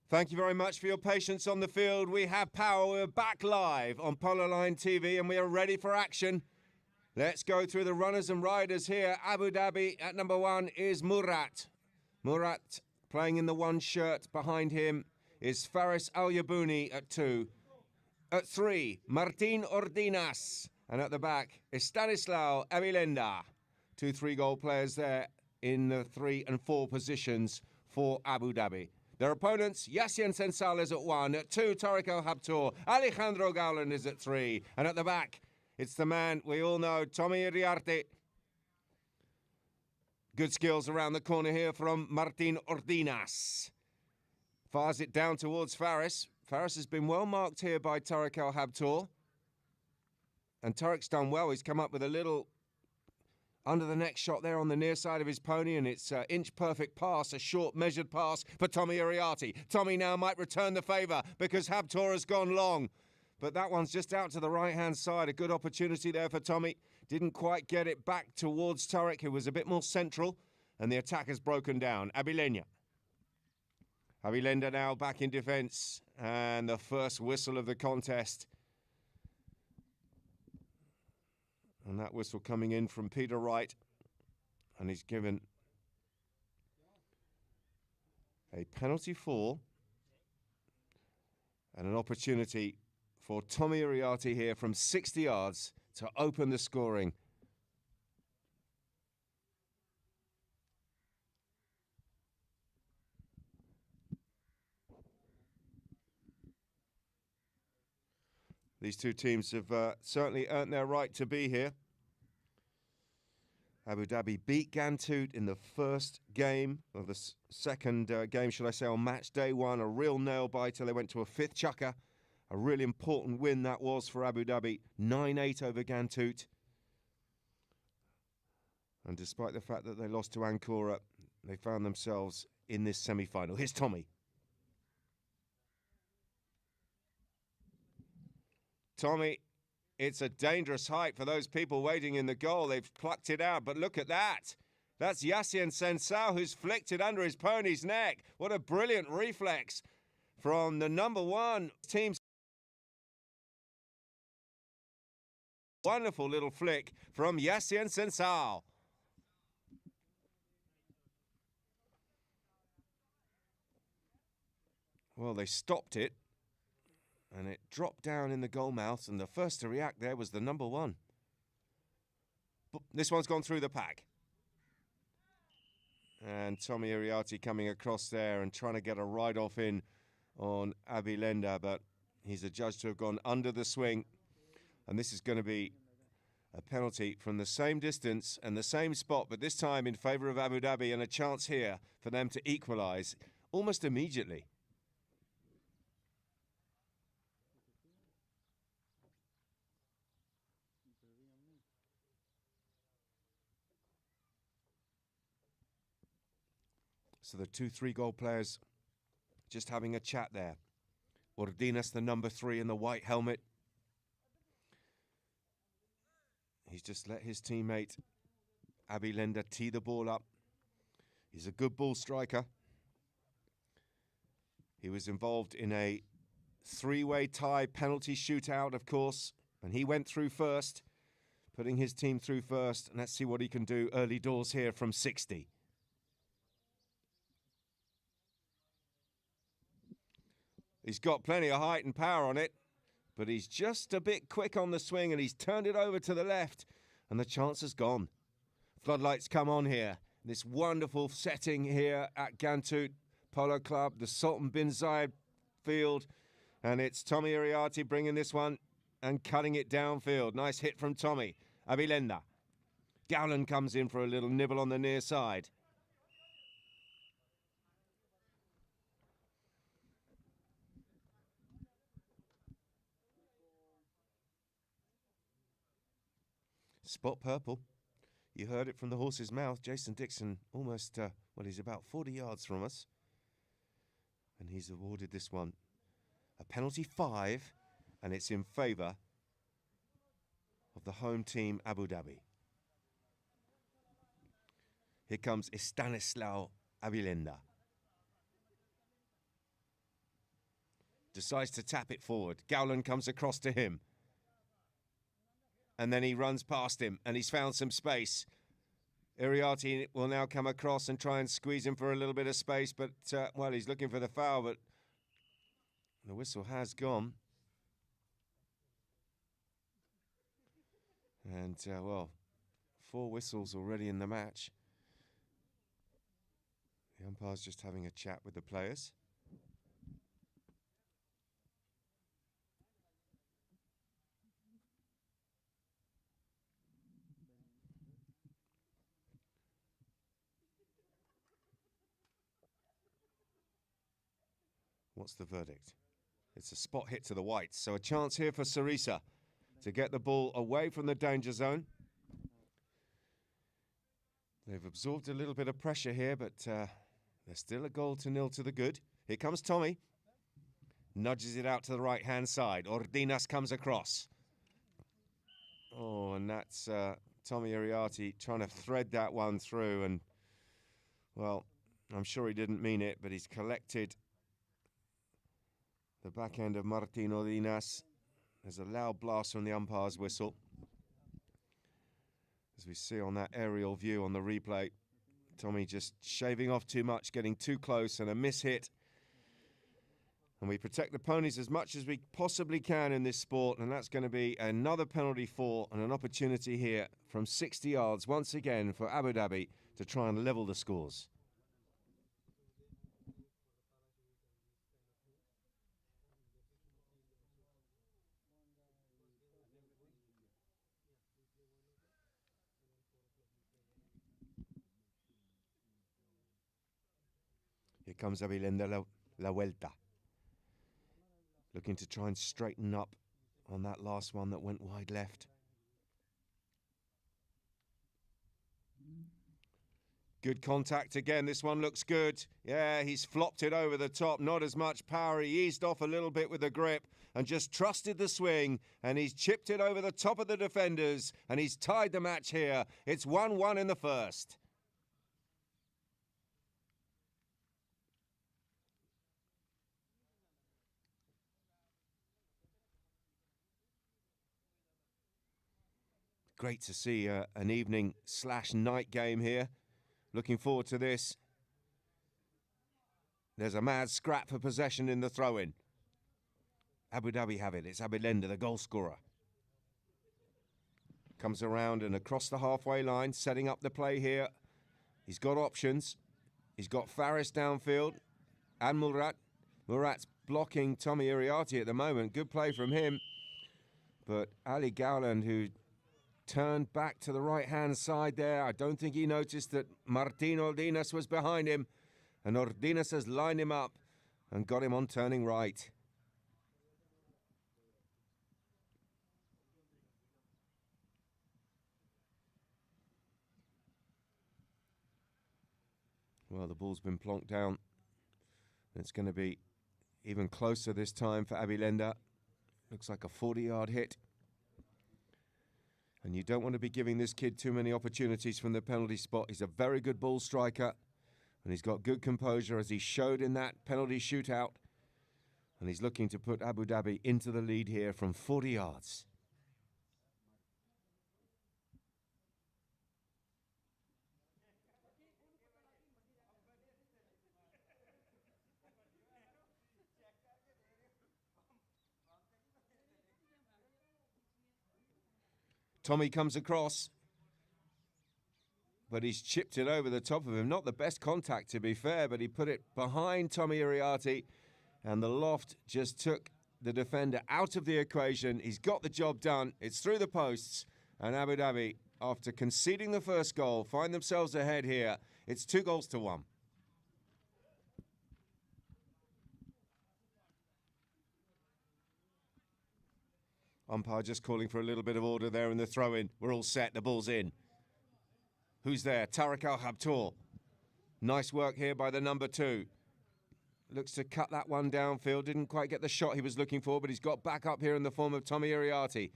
Thank you very much for your patience on the field. We have power. We're back live on Polo Line TV and we are ready for action. Let's go through the runners and riders here. Abu Dhabi at number 1 is Murat. Murat playing in the 1 shirt. Behind him is Faris Al Yabouni at 2. At 3, Martin Ordinas. And at the back is Stanislao Abilenda. 2 3-goal players there in the 3 and 4 positions for Abu Dhabi. Their opponents, Yassine Sensal is at 1. At 2, Tariq El Habtoor. Alejandro Gauland is at 3. And at the back, it's the man we all know, Tommy Iriarte. Good skills around the corner here from Martin Ordinas. Fires it down towards Faris. Faris has been well marked here by Tariq El Habtoor. And Tariq's done well. He's come up with a little under the neck shot there on the near side of his pony, and it's an inch-perfect pass, a short, measured pass for Tommy Iriarte. Tommy now might return the favour because Habtoor has gone long. But that one's just out to the right-hand side. A good opportunity there for Tommy. Didn't quite get it back towards Tariq, who was a bit more central, and the attack has broken down. Abilenda. Abilenda now back in defence, and the first whistle of the contest. And that whistle coming in from Peter Wright. And he's given a penalty for and an opportunity for Tommy Iriarte here from 60 yards to open the scoring. These two teams have certainly earned their right to be here. Abu Dhabi beat Ghantoot in the first game, or the second game, should I say, on match day 1. A real nail-biter. They went to a 5th chukker. A really important win that was for Abu Dhabi. 9-8 over Ghantoot. And despite the fact that they lost to Ankara, they found themselves in this semi-final. Here's Tommy. Tommy, it's a dangerous height for those people waiting in the goal. They've plucked it out, but look at that. That's Yassine Sensal who's flicked it under his pony's neck. What a brilliant reflex from the number 1 team's. Wonderful little flick from Yassine Sensal. Well, they stopped it. And it dropped down in the goal mouth, and the first to react there was the number 1. But this one's gone through the pack. And Tommy Iriarte coming across there and trying to get a ride-off in on Abilenda, but he's adjudged to have gone under the swing. And this is going to be a penalty from the same distance and the same spot, but this time in favour of Abu Dhabi, and a chance here for them to equalise almost immediately. So the 2 3-goal players just having a chat there. Ordinas, the number 3 in the white helmet. He's just let his teammate Abilenda tee the ball up. He's a good ball striker. He was involved in a 3-way tie penalty shootout, of course, and he went through first, putting his team through first. And let's see what he can do early doors here from 60. He's got plenty of height and power on it, but he's just a bit quick on the swing, and he's turned it over to the left, and the chance has gone. Floodlights come on here. This wonderful setting here at Ghantoot Polo Club, the Sultan bin Zayed field, and it's Tommy Iriarte bringing this one and cutting it downfield. Nice hit from Tommy. Abilenda. Gauland comes in for a little nibble on the near side. Spot purple. You heard it from the horse's mouth. Jason Dixon almost, well, he's about 40 yards from us. And he's awarded this one a penalty 5, and it's in favour of the home team, Abu Dhabi. Here comes Stanislao Abilenda. decides to tap it forward. Gowland comes across to him. And then he runs past him, and he's found some space. Iriarty will now come across and try and squeeze him for a little bit of space, but, well, he's looking for the foul, but the whistle has gone. And, well, 4 whistles already in the match. The umpire's just having a chat with the players. What's the verdict? It's a spot hit to the whites, so a chance here for Sarissa to get the ball away from the danger zone. They've absorbed a little bit of pressure here, but there's still a goal to nil to the good. Here comes Tommy. Nudges it out to the right-hand side. Ordinas comes across. Oh, and that's Tommy Iriarty trying to thread that one through. And, well, I'm sure he didn't mean it, but he's collected the back end of Martin Ordinas. There's a loud blast from the umpire's whistle. As we see on that aerial view on the replay, Tommy just shaving off too much, getting too close, and a miss hit. And we protect the ponies as much as we possibly can in this sport, and that's going to be another penalty for and an opportunity here from 60 yards once again for Abu Dhabi to try and level the scores. Here comes Abilenda La Vuelta. Looking to try and straighten up on that last one that went wide left. Good contact again. This one looks good. Yeah, he's flopped it over the top. Not as much power. He eased off a little bit with the grip and just trusted the swing. And he's chipped it over the top of the defenders. And he's tied the match here. It's 1-1 in the first. Great to see an evening/night game here. Looking forward to this. There's a mad scrap for possession in the throw-in. Abu Dhabi have it. It's Abilenda, the goal scorer. Comes around and across the halfway line, setting up the play here. He's got options. He's got Faris downfield and Murat. Murat's blocking Tommy Iriarty at the moment. Good play from him. But Ali Gowland, who turned back to the right-hand side there. I don't think he noticed that Martin Ordinas was behind him. And Ordinas has lined him up and got him on turning right. Well, the ball's been plonked down. It's going to be even closer this time for Abilenda. Looks like a 40-yard hit. And you don't want to be giving this kid too many opportunities from the penalty spot. He's a very good ball striker. And he's got good composure as he showed in that penalty shootout. And he's looking to put Abu Dhabi into the lead here from 40 yards. Tommy comes across, but he's chipped it over the top of him. Not the best contact, to be fair, but he put it behind Tommy Iriarty, and the loft just took the defender out of the equation. He's got the job done. It's through the posts, and Abu Dhabi, after conceding the first goal, find themselves ahead here. It's 2-1. Umpire just calling for a little bit of order there in the throw-in. We're all set. The ball's in. Who's there? Tariq Al-Habtoor. Nice work here by the number 2. Looks to cut that one downfield. Didn't quite get the shot he was looking for, but he's got back up here in the form of Tommy Iriarty.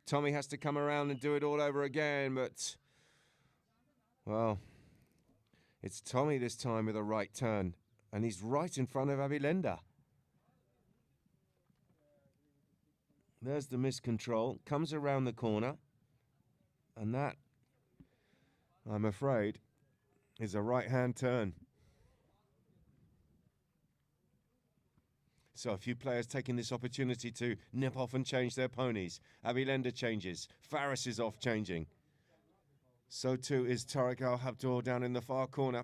Tommy has to come around and do it all over again, but, well, it's Tommy this time with a right turn, and he's right in front of Abilenda. There's the miscontrol. Comes around the corner. And that, I'm afraid, is a right-hand turn. So a few players taking this opportunity to nip off and change their ponies. Abilenda changes. Faris is off changing. So too is Tariq Al-Habtoor down in the far corner.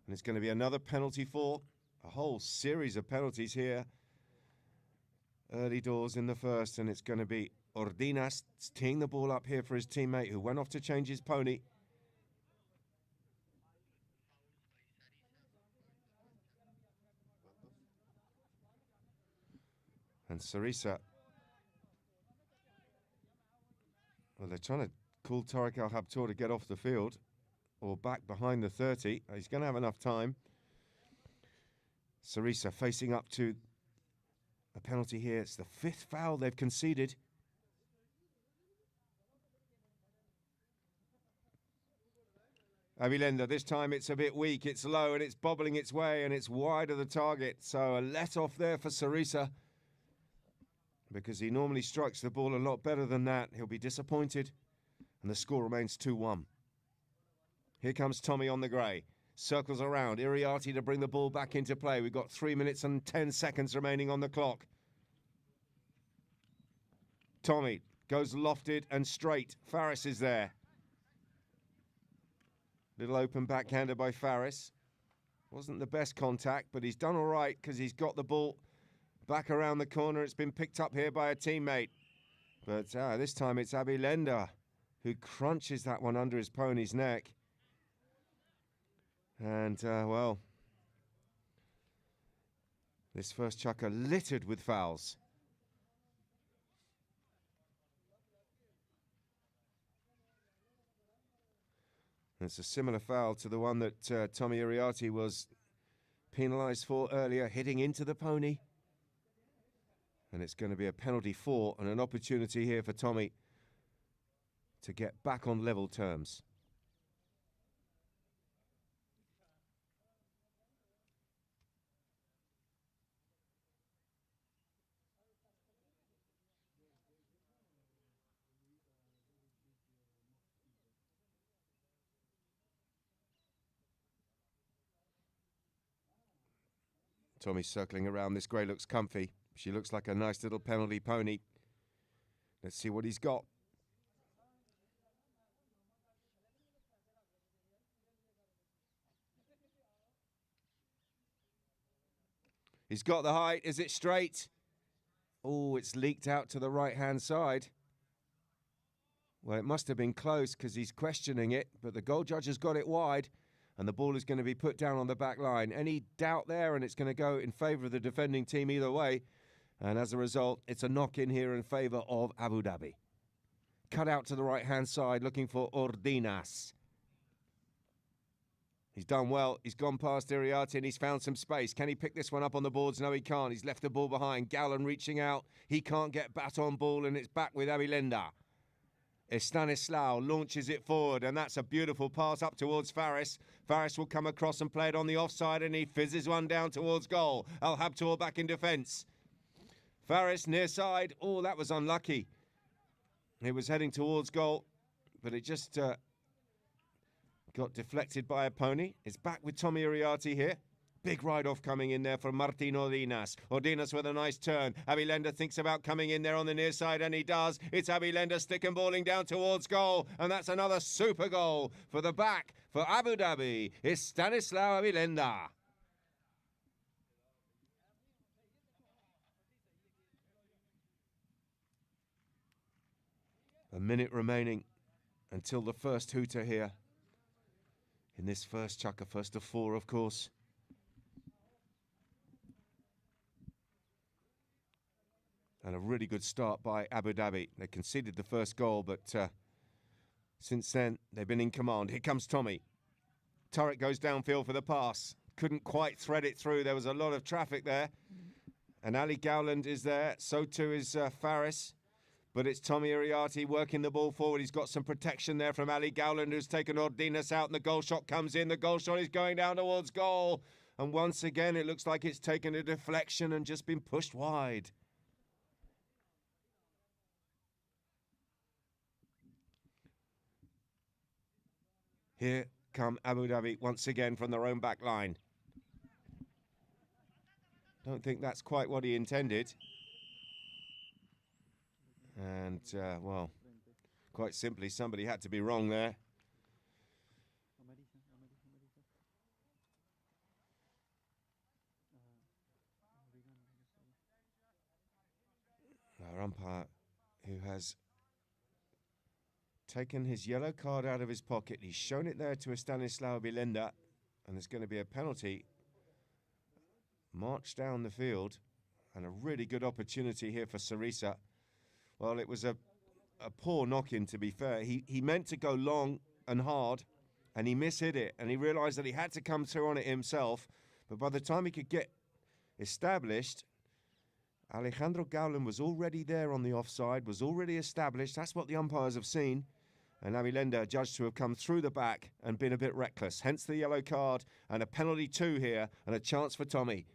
And it's going to be another penalty for a whole series of penalties here. Early doors in the first, and it's going to be Ordinas teeing the ball up here for his teammate who went off to change his pony. And Sarissa, well, they're trying to call Tariq Al-Habtoor to get off the field or back behind the 30. He's going to have enough time. Sarissa facing up to a penalty here. It's the 5th foul they've conceded. Abilenda, this time it's a bit weak. It's low and it's bobbling its way and it's wide of the target. So a let off there for Sarissa, because he normally strikes the ball a lot better than that. He'll be disappointed. And the score remains 2-1. Here comes Tommy on the grey. Circles around. Iriarty to bring the ball back into play. We've got 3 minutes and 10 seconds remaining on the clock. Tommy goes lofted and straight. Faris is there. Little open backhander by Faris. Wasn't the best contact, but he's done all right because he's got the ball back around the corner. It's been picked up here by a teammate. But this time it's Abilenda who crunches that one under his pony's neck. And, well, this first chukker littered with fouls. It's a similar foul to the one that Tommy Iriarty was penalised for earlier, hitting into the pony. And it's going to be a penalty for and an opportunity here for Tommy to get back on level terms. Tommy's circling around. This grey looks comfy. She looks like a nice little penalty pony. Let's see what he's got. He's got the height. Is it straight? Oh, it's leaked out to the right-hand side. Well, it must have been close because he's questioning it, but the goal judge has got it wide, and the ball is going to be put down on the back line. Any doubt there, and it's going to go in favour of the defending team either way. And as a result, it's a knock-in here in favour of Abu Dhabi. Cut out to the right-hand side, looking for Ordinas. He's done well. He's gone past Iriarty and he's found some space. Can he pick this one up on the boards? No, he can't. He's left the ball behind. Gowland reaching out. He can't get bat on ball, and it's back with Abilenda. Stanislao launches it forward, and that's a beautiful pass up towards Faris. Faris will come across and play it on the offside, and he fizzes one down towards goal. Al-Habtoor back in defence. Faris near side. Oh, that was unlucky. It was heading towards goal, but it just got deflected by a pony. It's back with Tommy Iriarty here. Big ride-off coming in there from Martin Ordinas. Ordinas with a nice turn. Abilenda thinks about coming in there on the near side, and he does. It's Abilenda stick and balling down towards goal, and that's another super goal for the back for Abu Dhabi. It's Stanislao Abilenda. A minute remaining until the first hooter here. In this first chukker, first of 4, of course. And a really good start by Abu Dhabi. They conceded the first goal, but since then, they've been in command. Here comes Tommy. Tariq goes downfield for the pass. Couldn't quite thread it through. There was a lot of traffic there. And Ali Gowland is there. So too is Faris. But it's Tommy Iriarty working the ball forward. He's got some protection there from Ali Gowland, who's taken Ordinas out, and the goal shot comes in. The goal shot is going down towards goal. And once again, it looks like it's taken a deflection and just been pushed wide. Here come Abu Dhabi once again from their own back line. Don't think that's quite what he intended. And, well, quite simply, somebody had to be wrong there. Our umpire, who has taken his yellow card out of his pocket, he's shown it there to Stanislaw Bilenda, and there's going to be a penalty. March down the field, and a really good opportunity here for Sarissa. Well, it was a poor knock-in, to be fair. He meant to go long and hard, and he mishit it, and he realised that he had to come through on it himself. But by the time he could get established, Alejandro Gaulan was already there on the offside, was already established. That's what the umpires have seen. And Abilenda judged to have come through the back and been a bit reckless. Hence the yellow card and a penalty too here and a chance for Tommy.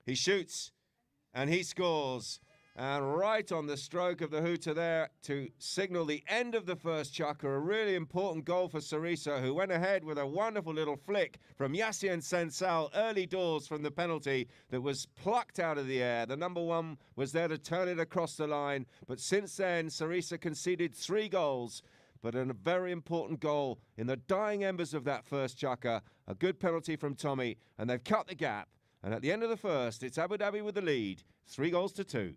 He shoots and he scores. And right on the stroke of the hooter there to signal the end of the first chukker. A really important goal for Sarissa, who went ahead with a wonderful little flick from Yassine Sensal early doors from the penalty that was plucked out of the air. The number one was there to turn it across the line. But since then, Sarissa conceded 3 goals. But a very important goal in the dying embers of that first chukker. A good penalty from Tommy, and they've cut the gap. And at the end of the first, it's Abu Dhabi with the lead, 3-2.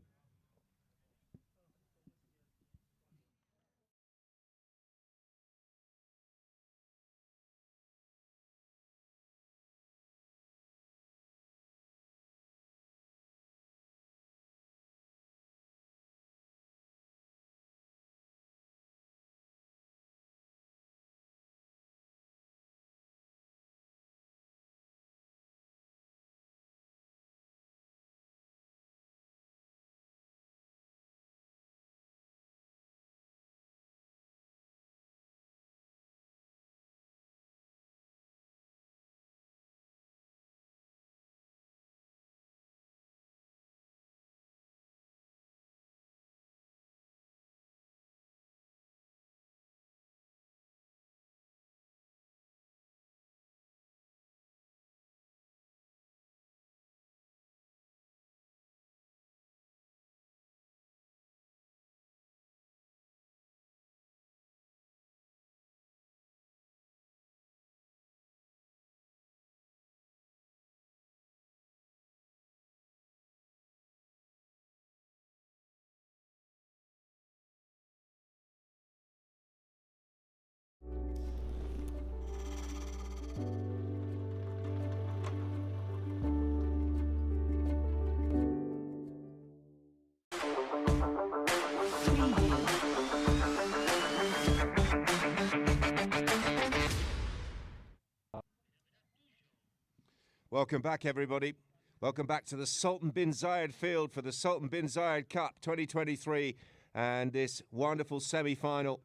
Welcome back, everybody. Welcome back to the Sultan bin Zayed field for the Sultan bin Zayed Cup 2023 and this wonderful semi-final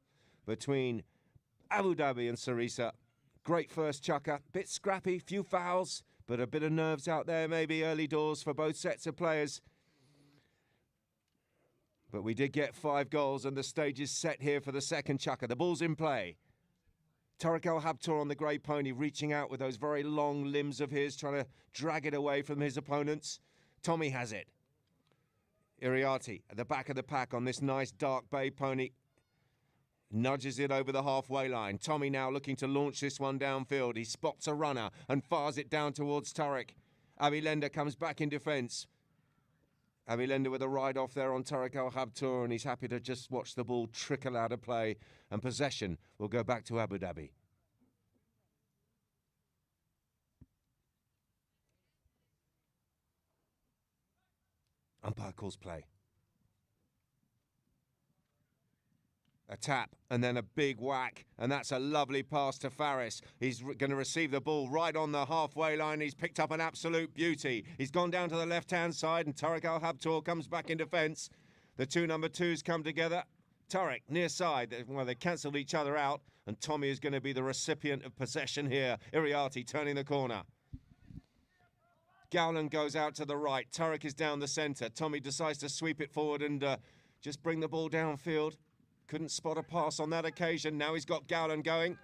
between Abu Dhabi and Sarissa. Great first chukker, bit scrappy, few fouls, but a bit of nerves out there maybe early doors for both sets of players. But we did get 5 goals and the stage is set here for the second chukker. The ball's in play. Tariq Al Habtour on the grey pony, reaching out with those very long limbs of his, trying to drag it away from his opponents. Tommy has it. Iriarty at the back of the pack on this nice dark bay pony. Nudges it over the halfway line. Tommy now looking to launch this one downfield. He spots a runner and fires it down towards Tariq. Abilenda comes back in defence. Abilenda with a ride off there on Tariq Al Habtour, and he's happy to just watch the ball trickle out of play, and possession will go back to Abu Dhabi. Umpire calls play. A tap and then a big whack, and that's a lovely pass to Faris. He's going to receive the ball right on the halfway line. He's picked up an absolute beauty. He's gone down to the left-hand side, and Tariq Al Habtour comes back in defence. The two number 2s come together. Tariq near side. Well, they cancelled each other out, and Tommy is going to be the recipient of possession here. Iriarty turning the corner. Gowland goes out to the right. Turek is down the centre. Tommy decides to sweep it forward and just bring the ball downfield. Couldn't spot a pass on that occasion. Now he's got Gowland going.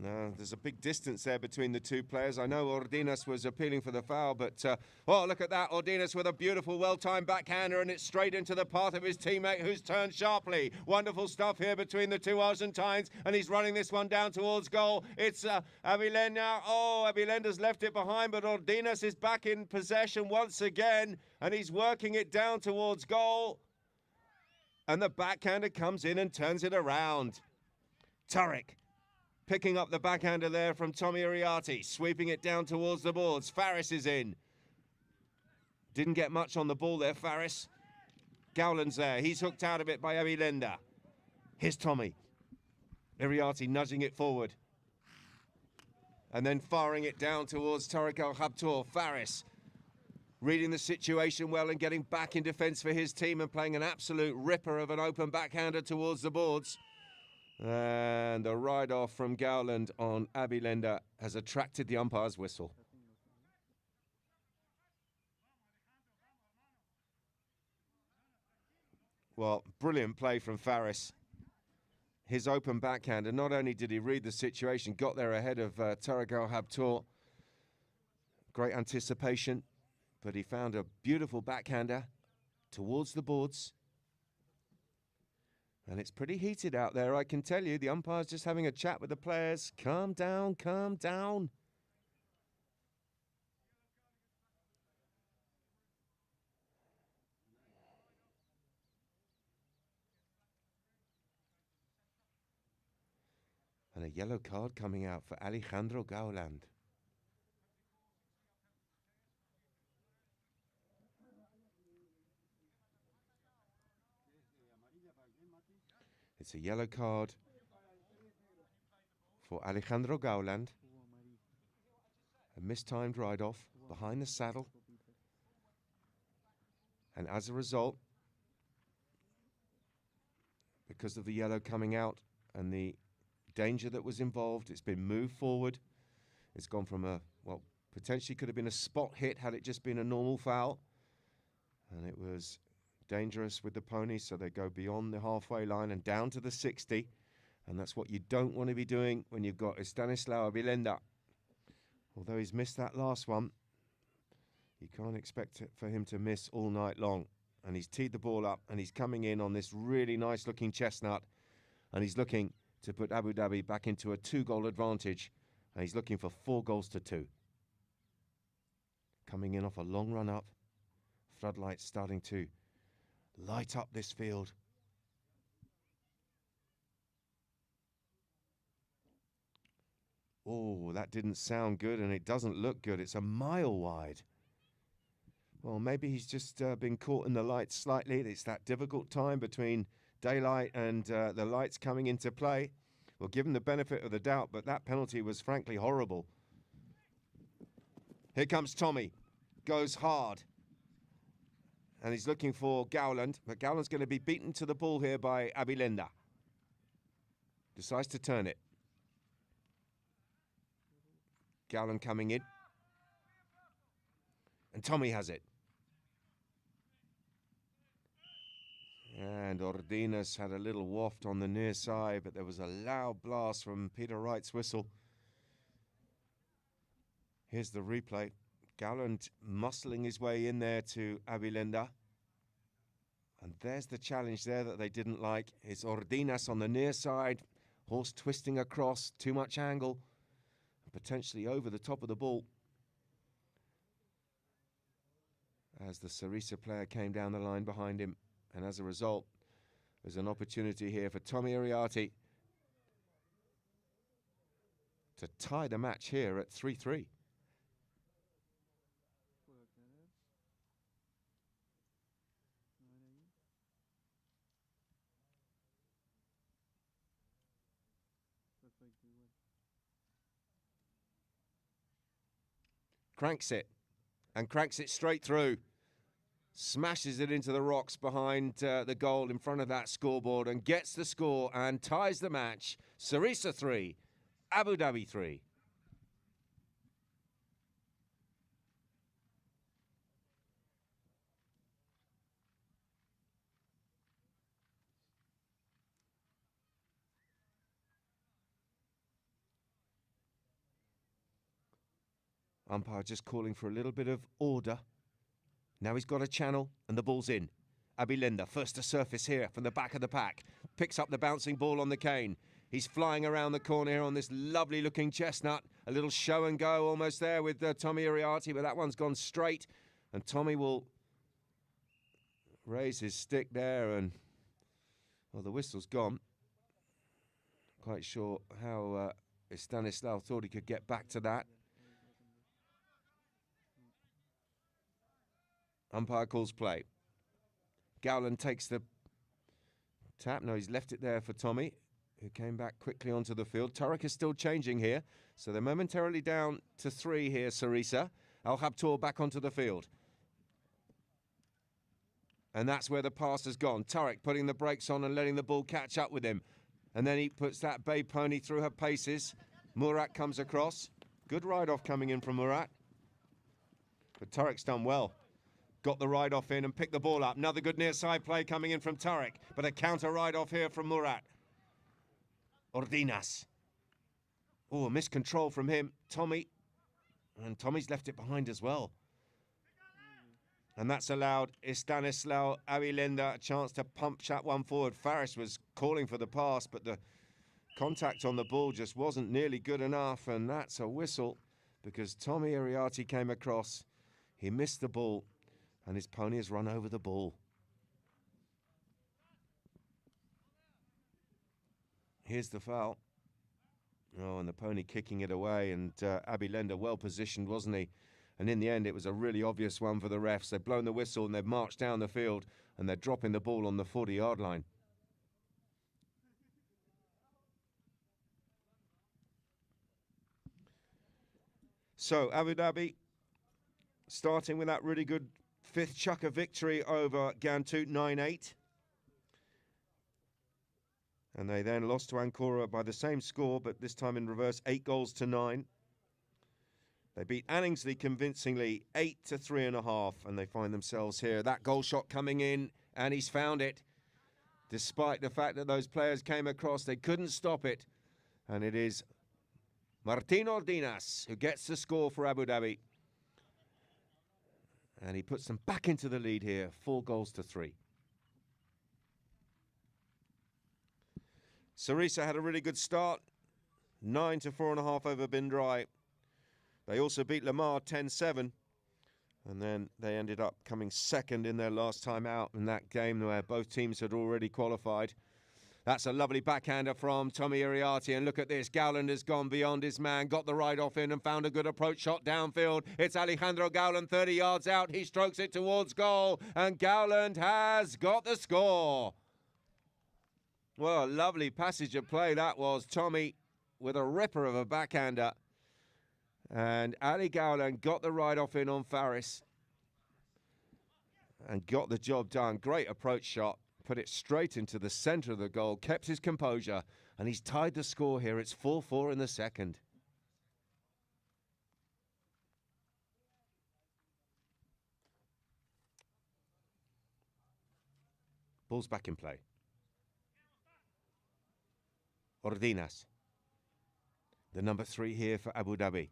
No, there's a big distance there between the two players. I know Ordinas was appealing for the foul, but oh, look at that. Ordinas with a beautiful, well-timed backhander, and it's straight into the path of his teammate, who's turned sharply. Wonderful stuff here between the two Argentines, and he's running this one down towards goal. It's Avilenda. Oh, Avilenda's left it behind, but Ordinas is back in possession once again, and he's working it down towards goal. And the backhander comes in and turns it around. Turek picking up the backhander there from Tommy Iriarte, sweeping it down towards the boards. Faris is in. Didn't get much on the ball there, Faris. Gowland's there. He's hooked out of it by Avilenda. Here's Tommy. Iriarte nudging it forward. And then firing it down towards Tarek El Habtour. Faris reading the situation well and getting back in defence for his team and playing an absolute ripper of an open backhander towards the boards. And the ride-off from Gowland on Avilenda has attracted the umpire's whistle. Well, brilliant play from Faris. His open backhander, not only did he read the situation, got there ahead of Tarek El Habtour. Great anticipation, but he found a beautiful backhander towards the boards. And it's pretty heated out there, I can tell you. The umpire's just having a chat with the players. Calm down, calm down. And a yellow card coming out for Alejandro Gowland. It's a yellow card for Alejandro Gowland. A mistimed ride-off behind the saddle. And as a result, because of the yellow coming out and the danger that was involved, it's been moved forward. It's gone from a, well, potentially could have been a spot hit had it just been a normal foul. And it was dangerous with the ponies, so they go beyond the halfway line and down to the 60, and that's what you don't want to be doing when you've got Stanislao Avilenda. Although he's missed that last one, you can't expect it for him to miss all night long. And he's teed the ball up, and he's coming in on this really nice looking chestnut, and he's looking to put Abu Dhabi back into a 2-goal advantage, and he's looking for 4 goals to 2. Coming in off a long run up, floodlights starting to light up this field. Oh, that didn't sound good, and it doesn't look good. It's a mile wide. Well, maybe he's just been caught in the lights slightly. It's that difficult time between daylight and the lights coming into play. We'll give him the benefit of the doubt, but that penalty was frankly horrible. Here comes Tommy. Goes hard. And he's looking for Gowland, but Gowland's going to be beaten to the ball here by Avilenda. Decides to turn it. Gowland coming in. And Tommy has it. And Ordinas had a little waft on the near side, but there was a loud blast from Peter Wright's whistle. Here's the replay. Gowland muscling his way in there to Avilenda. And there's the challenge there that they didn't like. It's Ordinas on the near side. Horse twisting across, too much angle. Potentially over the top of the ball. As the Sarissa player came down the line behind him. And as a result, there's an opportunity here for Tommy Iriarte to tie the match here at 3-3. Cranks it, and cranks it straight through. Smashes it into the rocks behind the goal in front of that scoreboard and gets the score and ties the match. Sarissa 3, Abu Dhabi 3. Umpire just calling for a little bit of order. Now he's got a channel and the ball's in. Abilenda, first to surface here from the back of the pack. Picks up the bouncing ball on the cane. He's flying around the corner here on this lovely looking chestnut. A little show and go almost there with Tommy Iriarty, but that one's gone straight. And Tommy will raise his stick there and, well, the whistle's gone. Quite sure how Stanislav thought he could get back to that. Umpire calls play. Gowland takes the tap. No, he's left it there for Tommy, who came back quickly onto the field. Turek is still changing here, so they're momentarily down to 3 here, Sarissa. Al Habtoor back onto the field. And that's where the pass has gone. Turek putting the brakes on and letting the ball catch up with him. And then he puts that bay pony through her paces. Murat comes across. Good ride-off coming in from Murat. But Turek's done well. Got the ride-off in and picked the ball up. Another good near-side play coming in from Turek. But a counter ride-off here from Murat. Ordinas. Oh, a miscontrol from him. Tommy. And Tommy's left it behind as well. And that's allowed Stanislav Abilenda a chance to punch that one forward. Faris was calling for the pass, but the contact on the ball just wasn't nearly good enough. And that's a whistle because Tommy Iriarty came across. He missed the ball. And his pony has run over the ball. Here's the foul. Oh, and the pony kicking it away. And Abilenda well positioned, wasn't he? And in the end, it was a really obvious one for the refs. They've blown the whistle and they've marched down the field. And they're dropping the ball on the 40-yard line. So, Abu Dhabi starting with that really good 5th chukker victory over Ghantoot 9-8. And they then lost to Ankara by the same score, but this time in reverse, 8-9. They beat Anningsley convincingly, 8-3.5, and they find themselves here. That goal shot coming in, and he's found it. Despite the fact that those players came across, they couldn't stop it. And it is Martin Ordinas who gets the score for Abu Dhabi. And he puts them back into the lead here, 4-3. Sarissa had a really good start, 9-4.5 over Bindrai. They also beat Lamar 10-7. And then they ended up coming second in their last time out in that game where both teams had already qualified. That's a lovely backhander from Tommy Iriarty. And look at this. Gowland has gone beyond his man, got the ride-off in and found a good approach shot downfield. It's Alejandro Gowland, 30 yards out. He strokes it towards goal. And Gowland has got the score. Well, a lovely passage of play that was. Tommy with a ripper of a backhander. And Ali Gowland got the ride-off in on Faris. And got the job done. Great approach shot. Put it straight into the centre of the goal, kept his composure, and he's tied the score here. It's 4-4 in the second. Ball's back in play. Ordinas, the number 3 here for Abu Dhabi.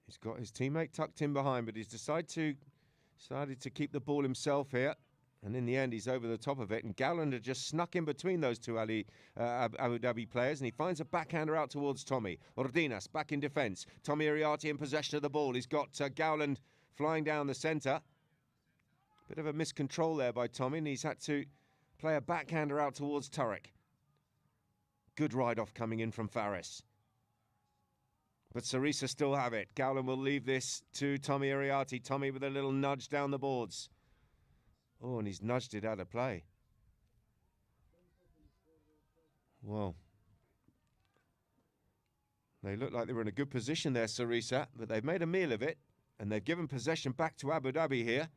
He's got his teammate tucked in behind, but he's decided to keep the ball himself here. And in the end, he's over the top of it. And Gowland had just snuck in between those two Abu Dhabi players. And he finds a backhander out towards Tommy. Ordinas back in defence. Tommy Iriarty in possession of the ball. He's got Gowland flying down the centre. Bit of a miscontrol there by Tommy. And he's had to play a backhander out towards Turek. Good ride-off coming in from Faris. But Sarissa still have it. Gowland will leave this to Tommy Iriarty. Tommy with a little nudge down the boards. Oh, and he's nudged it out of play. Well, they look like they were in a good position there, Sarissa, but they've made a meal of it, and they've given possession back to Abu Dhabi here.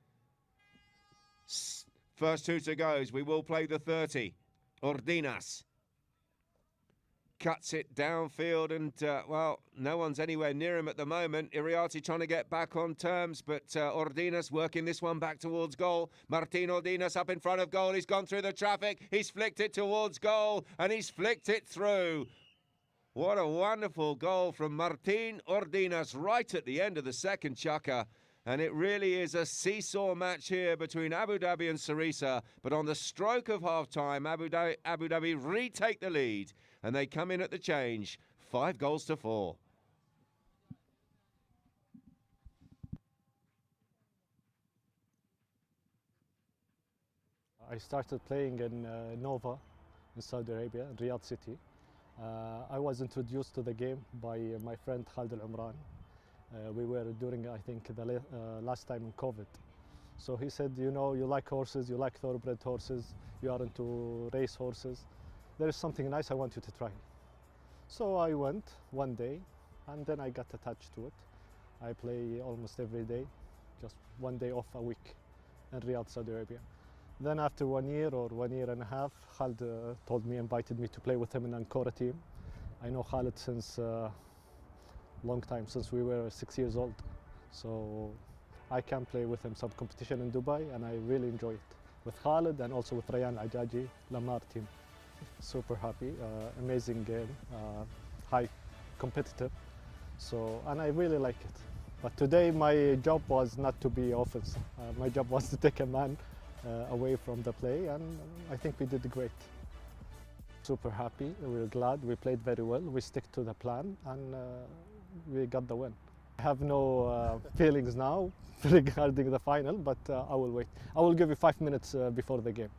First 2 to goes. We will play the 30. Ordinas cuts it downfield and, well, no one's anywhere near him at the moment. Iriarty trying to get back on terms, but Ordinas working this one back towards goal. Martin Ordinas up in front of goal. He's gone through the traffic. He's flicked it towards goal, and he's flicked it through. What a wonderful goal from Martin Ordinas right at the end of the second chukker. And it really is a seesaw match here between Abu Dhabi and Sarissa. But on the stroke of half-time, Abu Dhabi retake the lead. And they come in at the change, 5-4. I started playing in Nova in Saudi Arabia, Riyadh City. I was introduced to the game by my friend Khalid Al-Umran. We were during, I think, the last time in COVID. So he said, you know, you like horses, you like thoroughbred horses, you are into race horses. There is something nice I want you to try. So I went one day and then I got attached to it. I play almost every day, just one day off a week in Riyadh, Saudi Arabia. Then after 1 year or 1 year and a half, Khalid invited me to play with him in Ancora team. I know Khalid since long time, since we were 6 years old. So I can play with him some competition in Dubai and I really enjoy it. With Khalid and also with Rayan Ajaji, Lamar team. Super happy, amazing game, high competitive. So, and I really like it. But today my job was not to be offense. My job was to take a man away from the play, and I think we did great. Super happy, we're glad, we played very well, we stick to the plan, and we got the win. I have no feelings now regarding the final, but I will wait. I will give you 5 minutes before the game.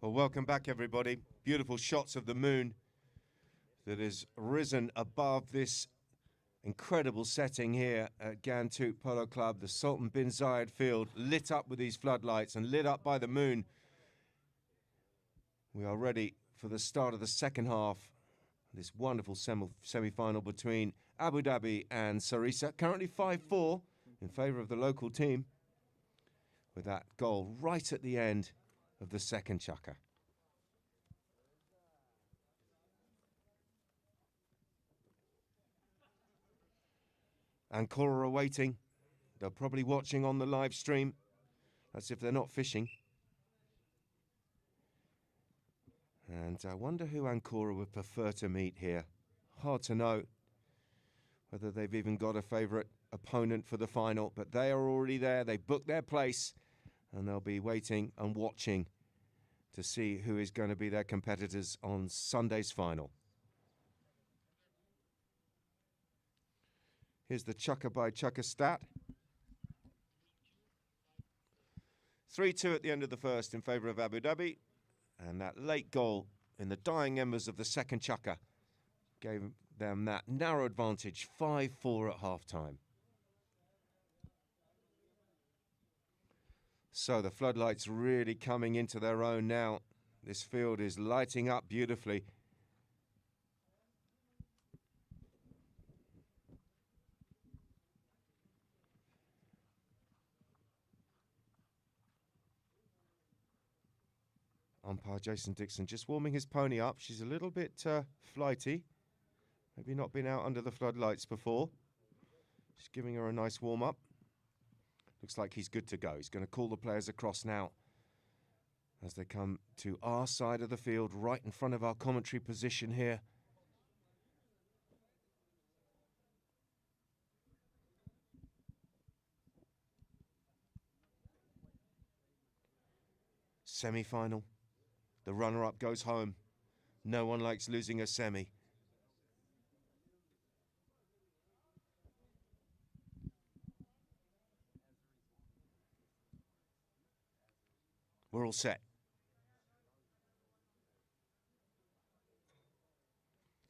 Well, welcome back, everybody. Beautiful shots of the moon that has risen above this incredible setting here at Ghantoot Polo Club. The Sultan bin Zayed field lit up with these floodlights and lit up by the moon. We are ready for the start of the second half. This wonderful semi-final between Abu Dhabi and Sarissa. Currently 5-4 in favour of the local team, with that goal right at the end of the second chukker. Ancora are waiting. They're probably watching on the live stream. That's if they're not fishing. And I wonder who Ancora would prefer to meet here. Hard to know whether they've even got a favourite opponent for the final, but they are already there. They booked their place and they'll be waiting and watching to see who is going to be their competitors on Sunday's final. Here's the chukker by chukker stat. 3-2 at the end of the first in favour of Abu Dhabi. And that late goal in the dying embers of the second chukker gave them that narrow advantage, 5-4 at half-time. So the floodlights really coming into their own now. This field is lighting up beautifully. Umpire Jason Dixon just warming his pony up. She's a little bit flighty. Maybe not been out under the floodlights before. Just giving her a nice warm-up. Looks like he's good to go. He's going to call the players across now as they come to our side of the field, right in front of our commentary position here. Semi-final. The runner-up goes home. No one likes losing a semi. We're all set.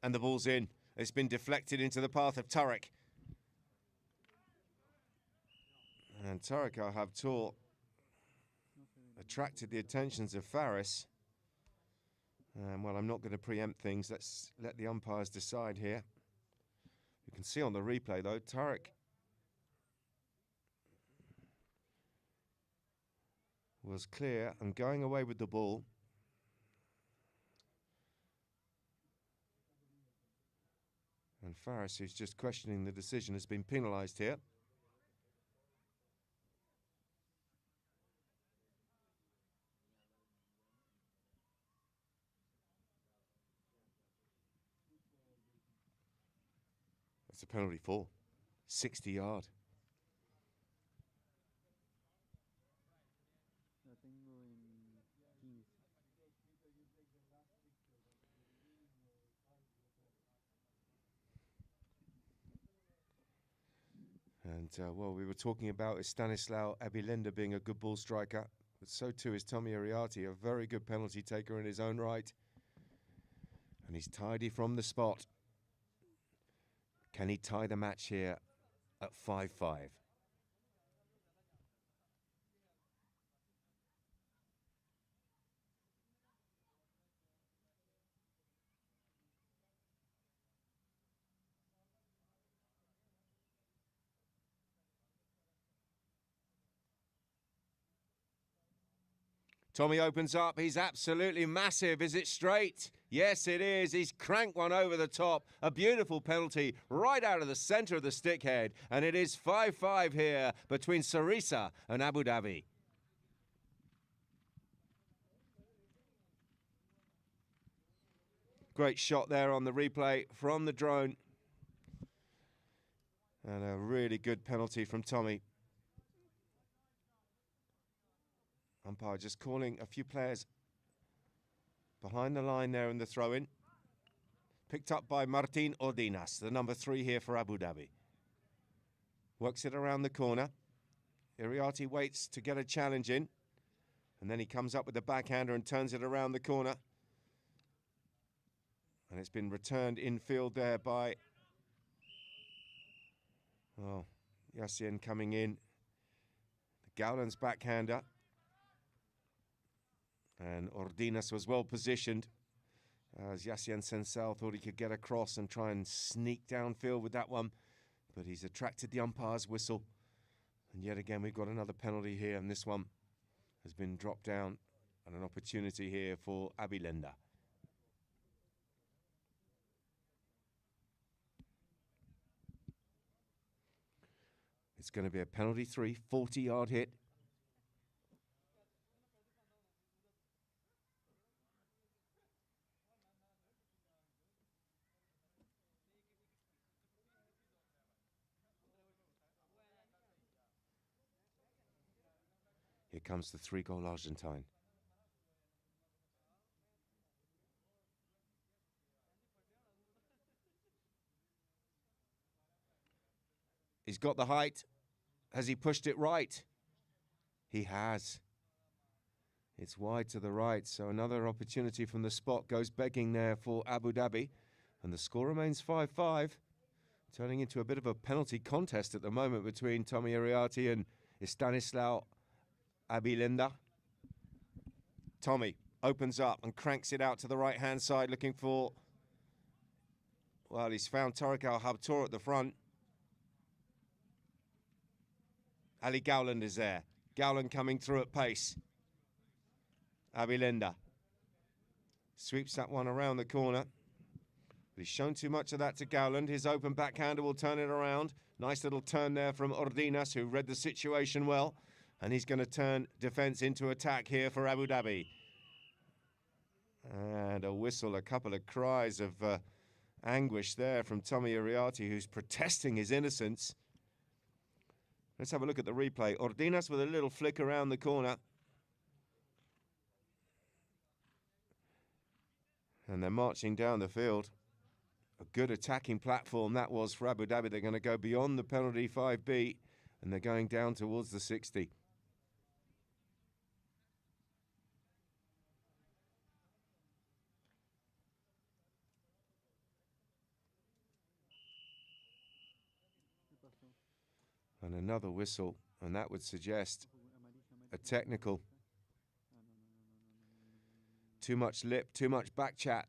And the ball's in. It's been deflected into the path of Tarek. And Tarek Al-Habtoor attracted the attentions of Faris. Well, I'm not going to preempt things. Let's let the umpires decide here. You can see on the replay, though, Tarek was clear and going away with the ball. And Faris, who's just questioning the decision, has been penalised here. That's a penalty for 60-yard. And, well, we were talking about Stanislaw Abilenda being a good ball striker, but so too is Tommy Ariati, a very good penalty taker in his own right. And he's tidy from the spot. Can he tie the match here at 5-5? Tommy opens up. He's absolutely massive. Is it straight? Yes, it is. He's cranked one over the top. A beautiful penalty right out of the centre of the stick head. And it is 5-5 here between Sarissa and Abu Dhabi. Great shot there on the replay from the drone. And a really good penalty from Tommy. Umpire just calling a few players behind the line there in the throw-in. Picked up by Martin Ordinas, the number 3 here for Abu Dhabi. Works it around the corner. Iriarty waits to get a challenge in. And then he comes up with the backhander and turns it around the corner. And it's been returned infield there by... Oh, Yassine coming in. Gowland's backhander. And Ordinas was well positioned as Yassine Sensal thought he could get across and try and sneak downfield with that one. But he's attracted the umpire's whistle. And yet again, we've got another penalty here. And this one has been dropped down. And an opportunity here for Abilenda. It's going to be a penalty 3, 40-yard hit. Here comes the 3-goal Argentine. He's got the height. Has he pushed it right? He has. It's wide to the right, so another opportunity from the spot goes begging there for Abu Dhabi. And the score remains 5-5, turning into a bit of a penalty contest at the moment between Tommy Iriarty and Stanislaw Abilenda. Tommy opens up and cranks it out to the right-hand side, looking for... Well, he's found Tarek Al-Habtoor at the front. Ali Gowland is there. Gowland coming through at pace. Abilenda sweeps that one around the corner. But he's shown too much of that to Gowland. His open backhander will turn it around. Nice little turn there from Ordinas, who read the situation well. And he's going to turn defence into attack here for Abu Dhabi. And a whistle, a couple of cries of anguish there from Tommy Iriarty, who's protesting his innocence. Let's have a look at the replay. Ordinas with a little flick around the corner. And they're marching down the field. A good attacking platform that was for Abu Dhabi. They're going to go beyond the penalty 5B, and they're going down towards the 60. And another whistle, and that would suggest a technical. Too much lip, too much back chat.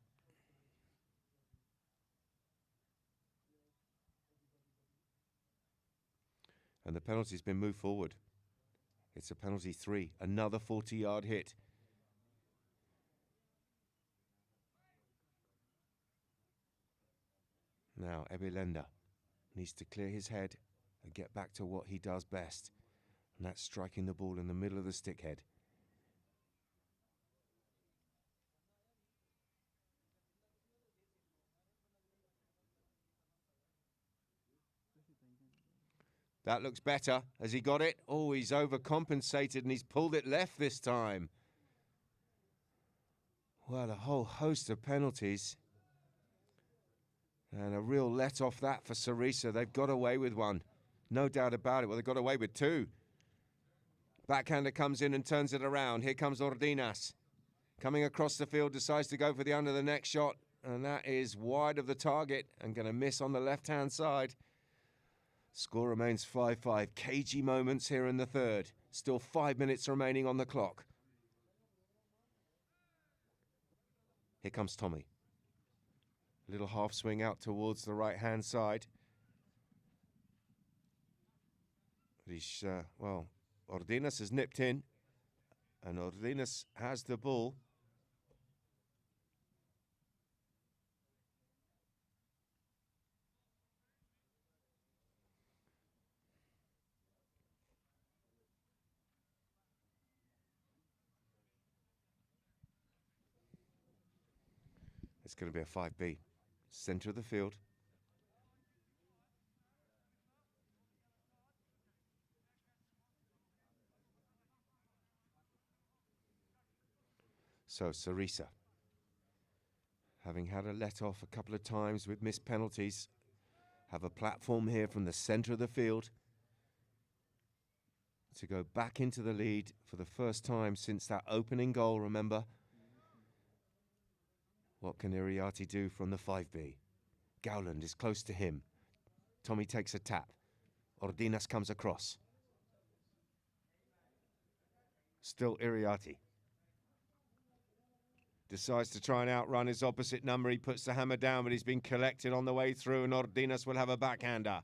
And the penalty's been moved forward. It's a penalty 3, another 40-yard hit. Now Ebilenda needs to clear his head and get back to what he does best, and that's striking the ball in the middle of the stick head. That looks better. Has he got it? Oh, he's overcompensated and he's pulled it left this time. Well, a whole host of penalties. And a real let off that for Sarissa. They've got away with one. No doubt about it. Well, they've got away with 2. Backhander comes in and turns it around. Here comes Ordinas. Coming across the field, decides to go for the under the neck shot. And that is wide of the target and going to miss on the left-hand side. Score remains 5-5. Cagey moments here in the third. Still 5 minutes remaining on the clock. Here comes Tommy. Little half swing out towards the right-hand side. He's, well, Ordinas has nipped in. And Ordinas has the ball. It's going to be a 5B. Centre of the field. So Sarissa, having had a let-off a couple of times with missed penalties, have a platform here from the centre of the field to go back into the lead for the first time since that opening goal, remember? What can Iriarty do from the 5B? Gowland is close to him. Tommy takes a tap. Ordinas comes across. Still Iriarty. Decides to try and outrun his opposite number. He puts the hammer down, but he's been collected on the way through, and Ordinas will have a backhander.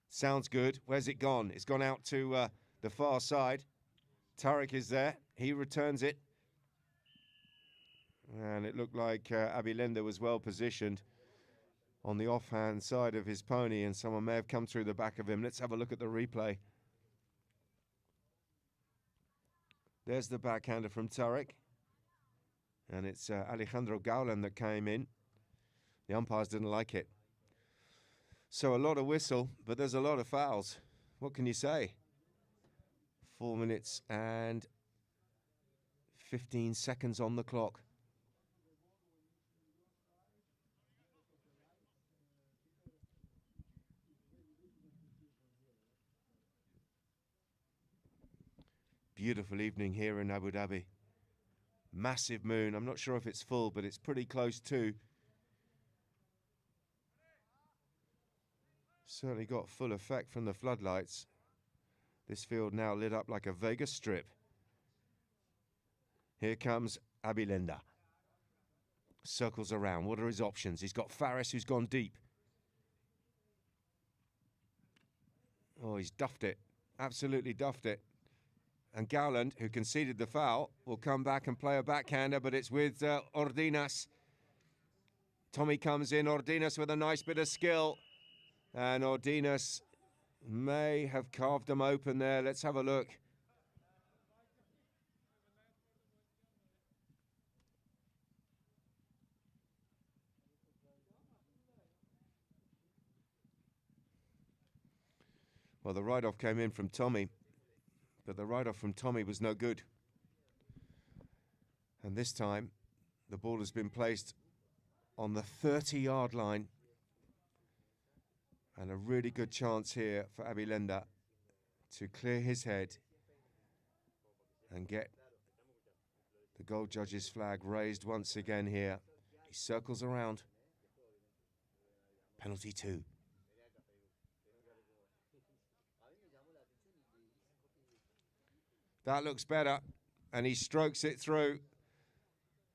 Sounds good. Where's it gone? It's gone out to the far side. Tariq is there. He returns it. And it looked like Abilenda was well positioned on the offhand side of his pony, and someone may have come through the back of him. Let's have a look at the replay. There's the backhander from Tariq. And it's Alejandro Gowland that came in. The umpires didn't like it. So a lot of whistle, but there's a lot of fouls. What can you say? 4 minutes and 15 seconds on the clock. Beautiful evening here in Abu Dhabi. Massive moon. I'm not sure if it's full, but it's pretty close to. Certainly got full effect from the floodlights. This field now lit up like a Vegas strip. Here comes Abilenda. Circles around. What are his options? He's got Faris, who's gone deep. Oh, he's duffed it. Absolutely duffed it. And Gowland, who conceded the foul, will come back and play a backhander, but it's with Ordinas. Tommy comes in, Ordinas with a nice bit of skill. And Ordinas may have carved them open there. Let's have a look. Well, the write-off came in from Tommy, but the write-off from Tommy was no good. And this time, The ball has been placed on the 30-yard line. And a really good chance here for Abilenda to clear his head and get the goal judge's flag raised once again here. He circles around. Penalty 2. That looks better, and he strokes it through.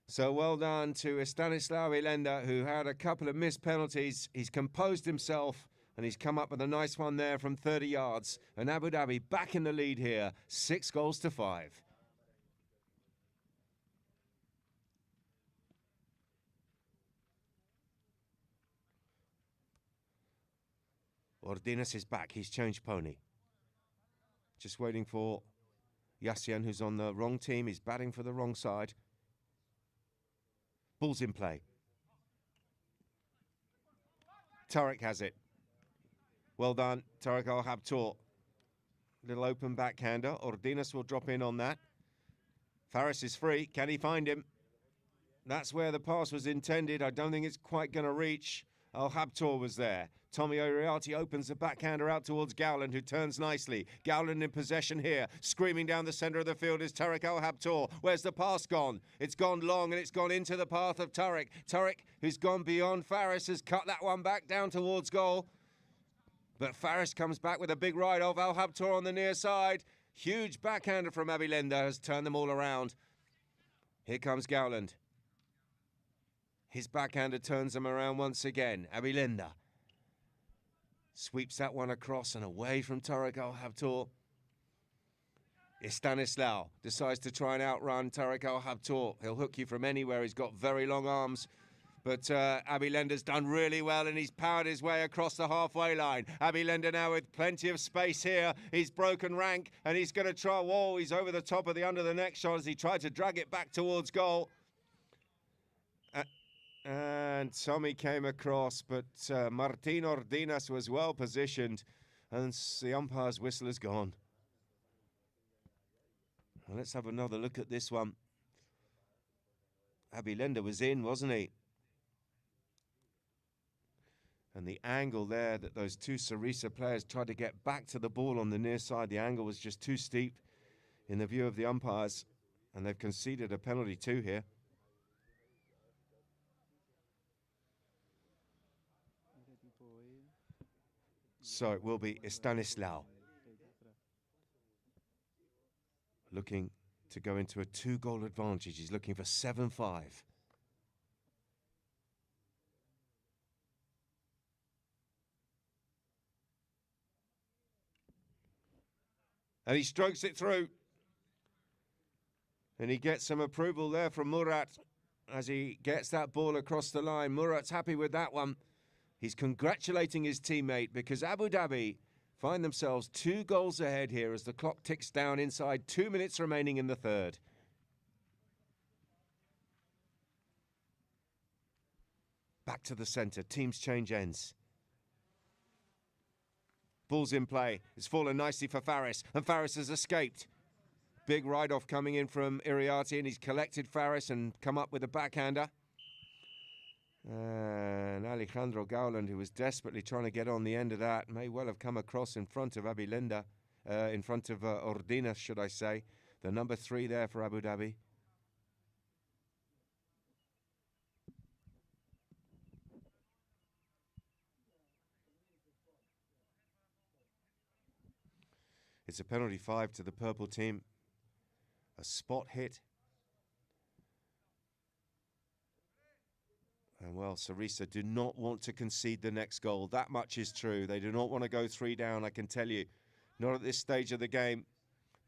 So well done to Stanislaw Abilenda, who had a couple of missed penalties. He's composed himself, and he's come up with a nice one there from 30 yards. And Abu Dhabi back in the lead here, 6-5. Ordinas is back. He's changed pony. Just waiting for Yassian, who's on the wrong team. He's batting for the wrong side. Ball's in play. Tariq has it. Well done, Tariq Al-Habtoor. Little open backhander. Ordinas will drop in on that. Faris is free. Can he find him? That's where the pass was intended. I don't think it's quite going to reach. Al-Habtoor was there. Tommy Oriati opens the backhander out towards Gowland, who turns nicely. Gowland in possession here. Screaming down the centre of the field is Tariq Al-Habtoor. Where's the pass gone? It's gone long, and it's gone into the path of Tariq. Tariq, who's gone beyond Faris, has cut that one back down towards goal. But Faris comes back with a big ride off Al-Habtoor on the near side. Huge backhander from Abilenda has turned them all around. Here comes Gowland. His backhander turns them around once again. Abilenda sweeps that one across and away from Tariq Al-Habtoor. Stanislaw decides to try and outrun Tariq Al-Habtoor. He'll hook you from anywhere. He's got very long arms. But Abilenda's done really well, and he's powered his way across the halfway line. Abilenda now with plenty of space here. He's broken rank, and he's going to try. Whoa, he's over the top of the under the neck shot as he tried to drag it back towards goal. And Tommy came across, but Martin Ordinas was well positioned, and the umpire's whistle is gone. Well, let's have another look at this one. Abilenda was in, wasn't he? And the angle there that those two Sarissa players tried to get back to the ball on the near side, the angle was just too steep in the view of the umpires, and they've conceded a penalty too here. So it will be Stanislaw looking to go into a 2-goal advantage. He's looking for 7-5. And he strokes it through. And he gets some approval there from Murat as he gets that ball across the line. Murat's happy with that one. He's congratulating his teammate because Abu Dhabi find themselves 2 goals ahead here as the clock ticks down inside 2 minutes remaining in the third. Back to the centre. Teams change ends. Ball's in play. It's fallen nicely for Faris, and Faris has escaped. Big ride-off coming in from Iriarty, and he's collected Faris and come up with a backhander. And Alejandro Gowland, who was desperately trying to get on the end of that, may well have come across in front of Abilenda, in front of Ordinas, should I say. The number 3 there for Abu Dhabi. It's a penalty 5 to the purple team. A spot hit. And well, Sarissa do not want to concede the next goal. That much is true. They do not want to go 3 down, I can tell you. Not at this stage of the game.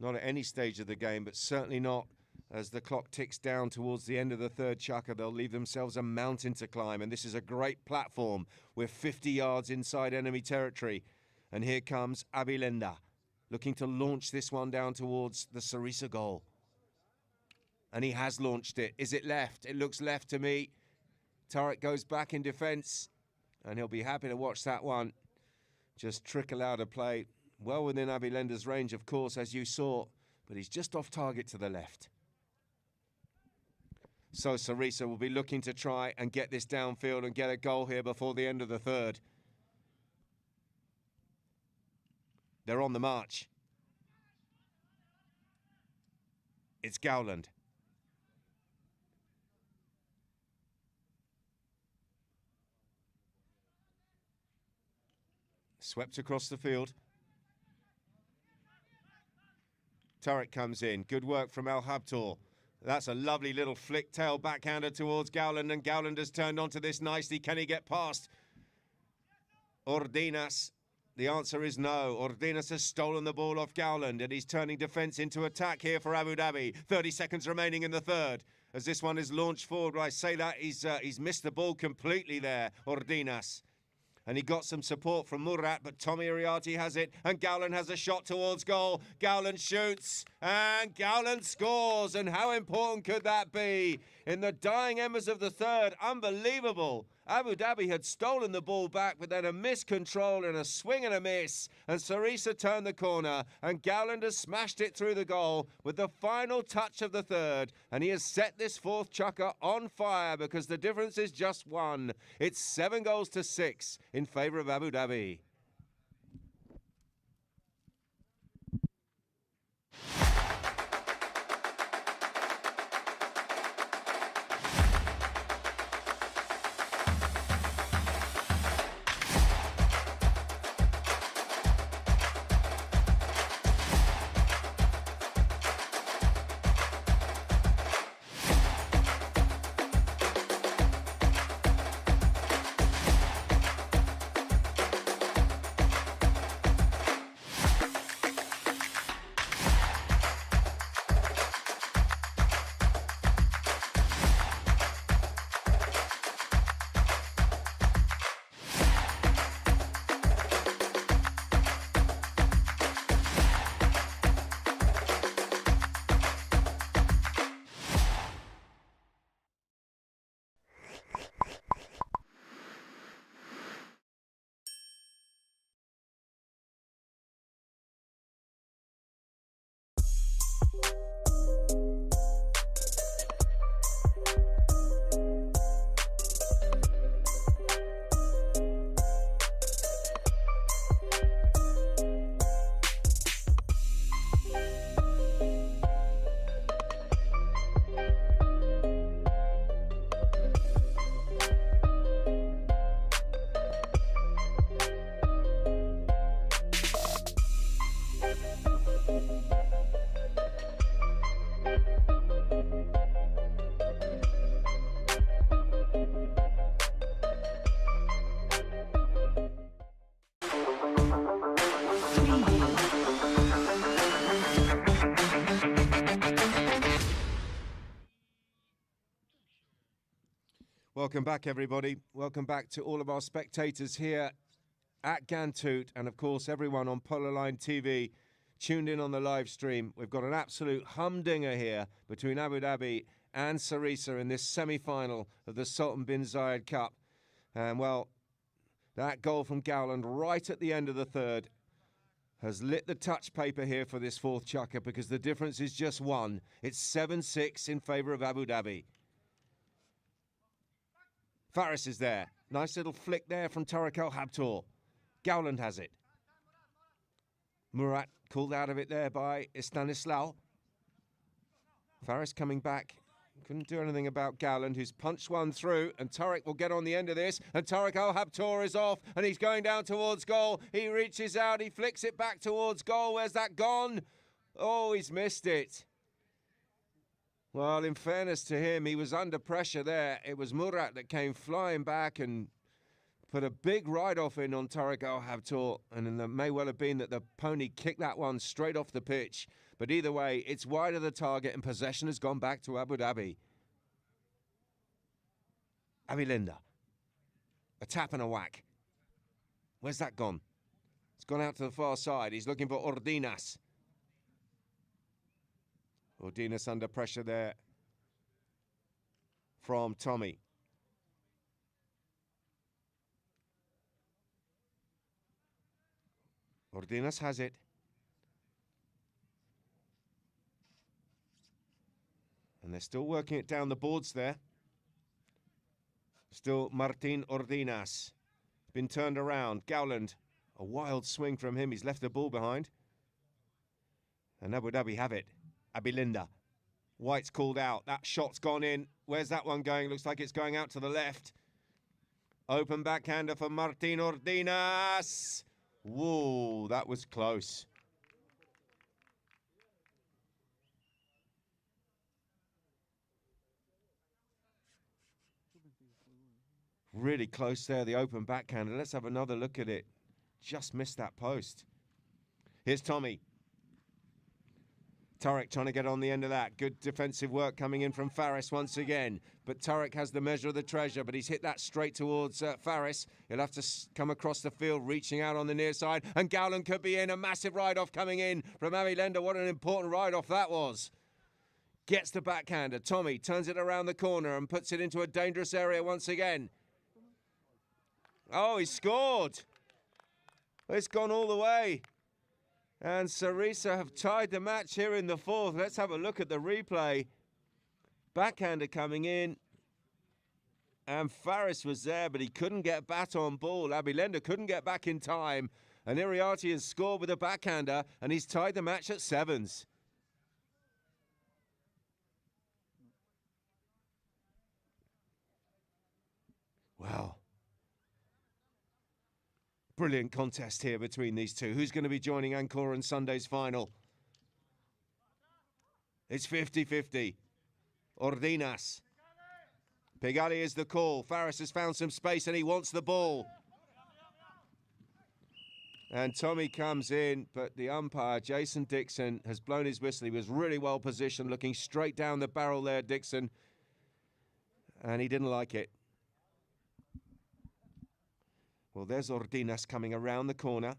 Not at any stage of the game, but certainly not as the clock ticks down towards the end of the third chukka. They'll leave themselves a mountain to climb. And this is a great platform. We're 50 yards inside enemy territory. And here comes Abilenda, looking to launch this one down towards the Sarissa goal. And he has launched it. Is it left? It looks left to me. Tariq goes back in defence, and he'll be happy to watch that one just trickle out of play. Well within Abilenda's range, of course, as you saw, but he's just off target to the left. So Sarissa will be looking to try and get this downfield and get a goal here before the end of the third. They're on the march. It's Gowland. Swept across the field. Tariq comes in. Good work from Al Habtoor. That's a lovely little flick tail backhander towards Gowland, and Gowland has turned onto this nicely. Can he get past Ordinas? The answer is no. Ordinas has stolen the ball off Gowland, and he's turning defence into attack here for Abu Dhabi. 30 seconds remaining in the third. As this one is launched forward, when I say that, he's missed the ball completely there, Ordinas. And he got some support from Murat, but Tommy Ariati has it, and Gowland has a shot towards goal. Gowland shoots, and Gowland scores. And how important could that be? In the dying embers of the third, unbelievable. Abu Dhabi had stolen the ball back, but then a miscontrol and a swing and a miss. And Sarissa turned the corner, and Gowland has smashed it through the goal with the final touch of the third. And he has set this fourth chukker on fire because the difference is just one. It's 7-6 in favour of Abu Dhabi. Welcome back, everybody. Welcome back to all of our spectators here at Ghantoot, and of course everyone on Polo Line TV tuned in on the live stream. We've got an absolute humdinger here between Abu Dhabi and Sarissa in this semi-final of the Sultan bin Zayed Cup. And well, that goal from Gowland right at the end of the third has lit the touch paper here for this fourth chukker, because the difference is just one. It's 7-6 in favour of Abu Dhabi. Faris is there. Nice little flick there from Tariq Al Habtoor. Gowland has it. Murat called out of it there by Stanislaw. Faris coming back. Couldn't do anything about Gowland, who's punched one through, and Tariq will get on the end of this, and Tariq Al Habtoor is off, and he's going down towards goal. He reaches out, he flicks it back towards goal. Where's that gone? Oh, he's missed it. Well, in fairness to him, he was under pressure there. It was Murat that came flying back and put a big ride-off in on Tariq Al Habtoor, and it may well have been that the pony kicked that one straight off the pitch. But either way, it's wide of the target, and possession has gone back to Abu Dhabi. Abilinda. A tap and a whack. Where's that gone? It's gone out to the far side. He's looking for Ordinas. Ordinas under pressure there from Tommy. Ordinas has it. And they're still working it down the boards there. Still Martin Ordinas. Been turned around. Gowland, a wild swing from him. He's left the ball behind. And Abu Dhabi have it. Abilinda. White's called out. That shot's gone in. Where's that one going? Looks like it's going out to the left. Open backhander for Martin Ordinas. Whoa, that was close. Really close there, the open backhander. Let's have another look at it. Just missed that post. Here's Tommy. Tarek trying to get on the end of that. Good defensive work coming in from Faris once again. But Tarek has the measure of the treasure, but he's hit that straight towards Faris. He'll have to come across the field, reaching out on the near side. And Gowland could be in. A massive ride-off coming in from Abilinda. What an important ride-off that was. Gets the backhander. Tommy turns it around the corner and puts it into a dangerous area once again. Oh, he scored. It's gone all the way. And Sarissa have tied the match here in the fourth. Let's have a look at the replay. Backhander coming in. And Faris was there, but he couldn't get bat on ball. Abilinda couldn't get back in time. And Iriarty has scored with a backhander, and he's tied the match at sevens. Wow. Brilliant contest here between these two. Who's going to be joining Ancora in Sunday's final? It's 50-50. Ordinas. Pigali is the call. Faris has found some space and he wants the ball. And Tommy comes in, but the umpire, Jason Dixon, has blown his whistle. He was really well positioned, looking straight down the barrel there, Dixon. And he didn't like it. Well, there's Ordinas coming around the corner.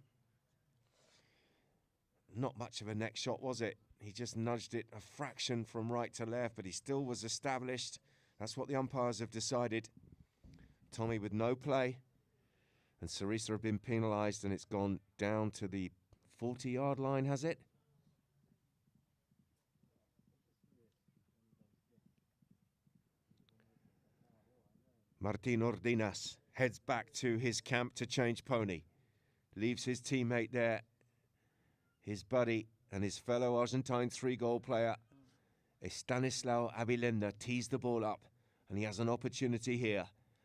Not much of a neck shot, was it? He just nudged it a fraction from right to left, but he still was established. That's what the umpires have decided. Tommy with no play. And Sarissa have been penalised, and it's gone down to the 40-yard line, has it? Martin Ordinas heads back to his camp to change pony. Leaves his teammate there, his buddy and his fellow Argentine three-goal player, Stanislao Abilinda, tees the ball up, and he has an opportunity here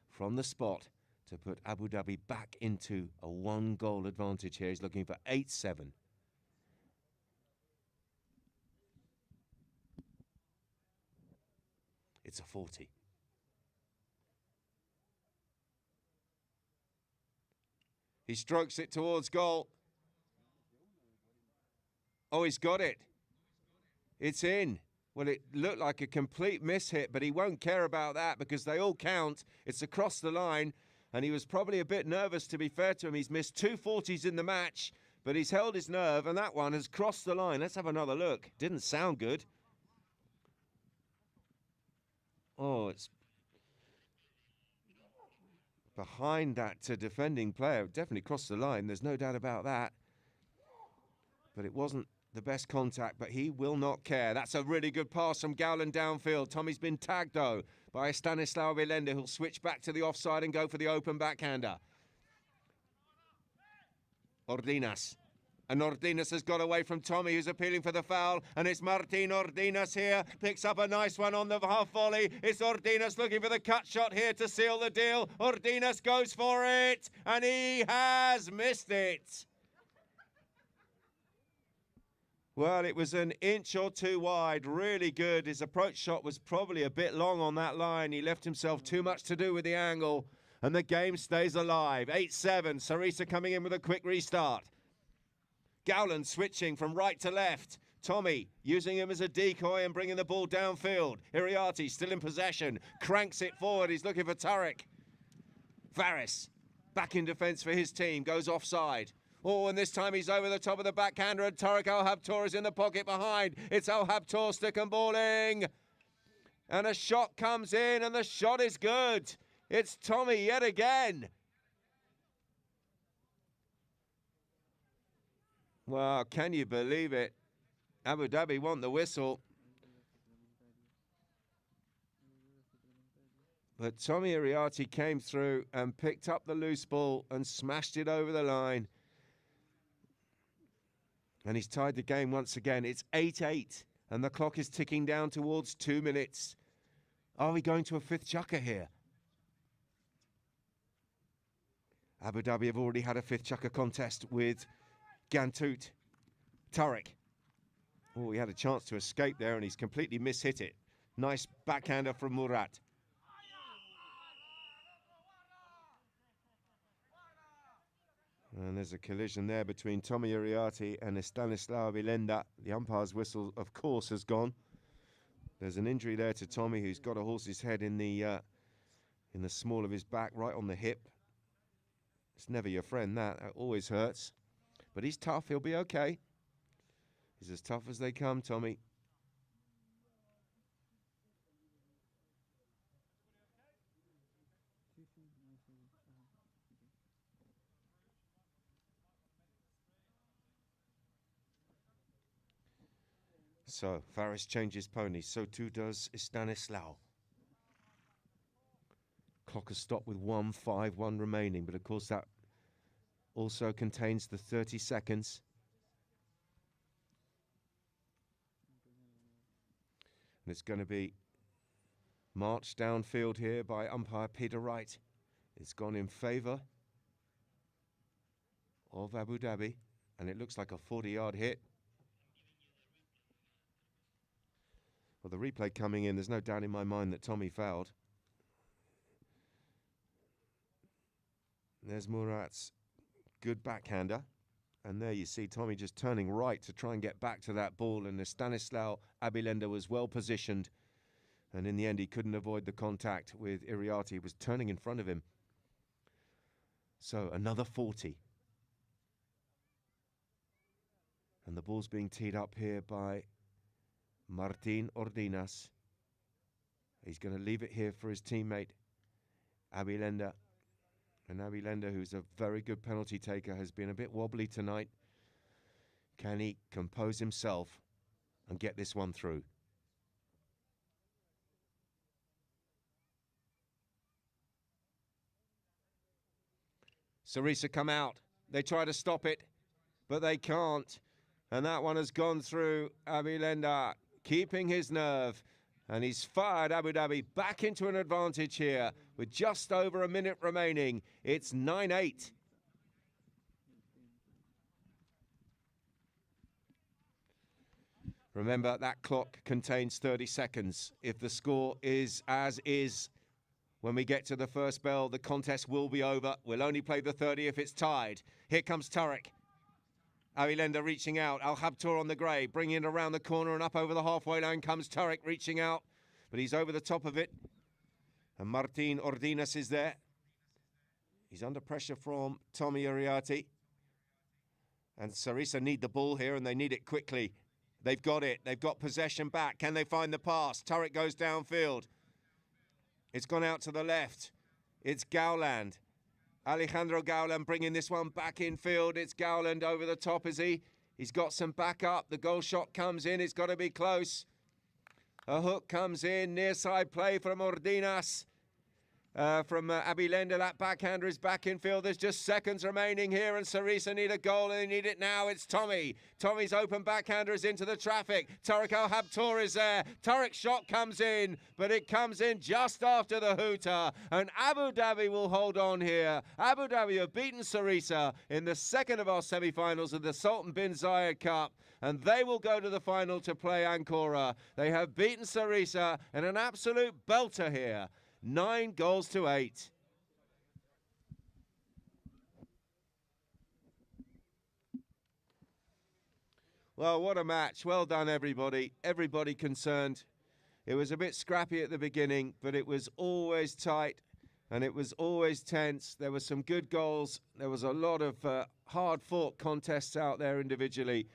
from the spot to put Abu Dhabi back into a one-goal advantage here. He's looking for 8-7. It's a 40. He strokes it towards goal. Oh, he's got it. It's in. Well, it looked like a complete miss hit, but he won't care about that because they all count. It's across the line, and he was probably a bit nervous, to be fair to him. He's missed 2 40s in the match, but he's held his nerve, and that one has crossed the line. Let's have another look. Didn't sound good. Oh, it's behind that defending player. Definitely crossed the line. There's no doubt about that. But it wasn't the best contact, but he will not care. That's a really good pass from Gowland downfield. Tommy's been tagged, though, by Stanislao Abilinda, who'll switch back to the offside and go for the open backhander. Ordinas. And Ordinas has got away from Tommy, who's appealing for the foul. And it's Martin Ordinas here. Picks up a nice one on the half volley. It's Ordinas looking for the cut shot here to seal the deal. Ordinas goes for it. And he has missed it. Well, it was an inch or two wide. Really good. His approach shot was probably a bit long on that line. He left himself too much to do with the angle. And the game stays alive. 8-7. Sarissa coming in with a quick restart. Gowland switching from right to left. Tommy using him as a decoy and bringing the ball downfield. Iriarty still in possession. Cranks it forward. He's looking for Tarek. Faris back in defence for his team. Goes offside. Oh, and this time he's over the top of the backhander, and Tarek Al-Habtour is in the pocket behind. It's Al-Habtour stick and balling. And a shot comes in, and the shot is good. It's Tommy yet again. Well, can you believe it? Abu Dhabi want the whistle. But Tommy Iriarty came through and picked up the loose ball and smashed it over the line. And he's tied the game once again. It's 8-8, and the clock is ticking down towards 2 minutes. Are we going to a fifth chukker here? Abu Dhabi have already had a fifth chukker contest with Ghantoot. Tariq. Oh, he had a chance to escape there, and he's completely mishit it. Nice backhander from Murat. And there's a collision there between Tommy Iriarty and Stanislao Vilenda. The umpire's whistle, of course, has gone. There's an injury there to Tommy, who's got a horse's head in the small of his back, right on the hip. It's never your friend, that always hurts. But he's tough, he'll be okay. He's as tough as they come, Tommy. So, Faris changes pony, so too does Stanislao. Clock has stopped with 1:51 remaining, but of course that also contains the 30 seconds. And it's going to be marched downfield here by umpire Peter Wright. It's gone in favour of Abu Dhabi, and it looks like a 40-yard hit. Well, the replay coming in, there's no doubt in my mind that Tommy fouled. There's Murat's good backhander. And there you see Tommy just turning right to try and get back to that ball. And the Stanislao Abilenda was well positioned. And in the end, he couldn't avoid the contact with Iriarty. He was turning in front of him. So another 40. And the ball's being teed up here by Martin Ordinas. He's going to leave it here for his teammate, Abilenda. And Abilenda, who's a very good penalty taker, has been a bit wobbly tonight. Can he compose himself and get this one through? Sarissa come out. They try to stop it, but they can't. And that one has gone through Abilenda, keeping his nerve. And he's fired Abu Dhabi back into an advantage here with just over a minute remaining. It's 9-8. Remember, that clock contains 30 seconds. If the score is as is, when we get to the first bell, the contest will be over. We'll only play the 30 if it's tied. Here comes Tariq. Abilenda reaching out. Al Habtour on the grey, bringing it around the corner and up over the halfway line comes Tariq reaching out. But he's over the top of it. And Martin Ordinas is there. He's under pressure from Tommy Iriarty. And Sarissa need the ball here, and they need it quickly. They've got it. They've got possession back. Can they find the pass? Tariq goes downfield. It's gone out to the left. It's Gowland. Alejandro Gowland bringing this one back in field. It's Gowland over the top, is he? He's got some backup. The goal shot comes in. It's got to be close. A hook comes in. Near side play from Ordinas. From Abilenda, that backhander is back in field. There's just seconds remaining here, and Sarissa need a goal, and they need it now. It's Tommy. Tommy's open backhander is into the traffic. Tariq Al Habtour is there. Tariq's shot comes in, but it comes in just after the hooter, and Abu Dhabi will hold on here. Abu Dhabi have beaten Sarissa in the second of our semi-finals of the Sultan bin Zayed Cup, and they will go to the final to play Ancora. They have beaten Sarissa in an absolute belter here. 9-8. Well, what a match. Well done, everybody. Everybody concerned. It was a bit scrappy at the beginning, but it was always tight and it was always tense. There were some good goals. There was a lot of hard-fought contests out there individually.